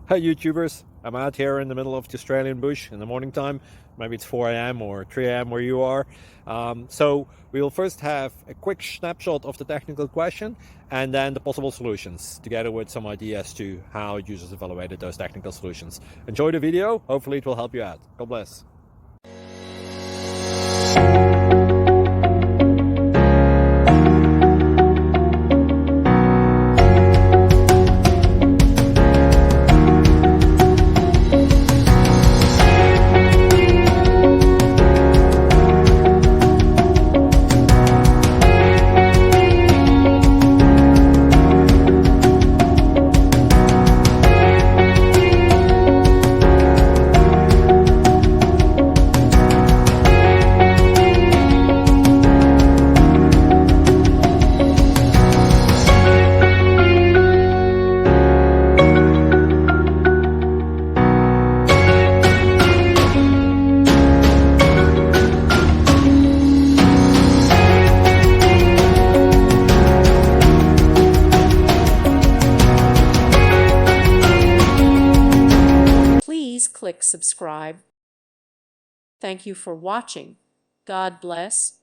Hi YouTubers, I'm out here in the middle of the Australian bush in the morning time. Maybe it's 4 a.m. or 3 a.m. where you are. So we will first have a quick snapshot of the technical question and then the possible solutions, together with some ideas to how users evaluated those technical solutions. Enjoy the video, hopefully it will help you out. God bless. Please click subscribe. Thank you for watching. God bless.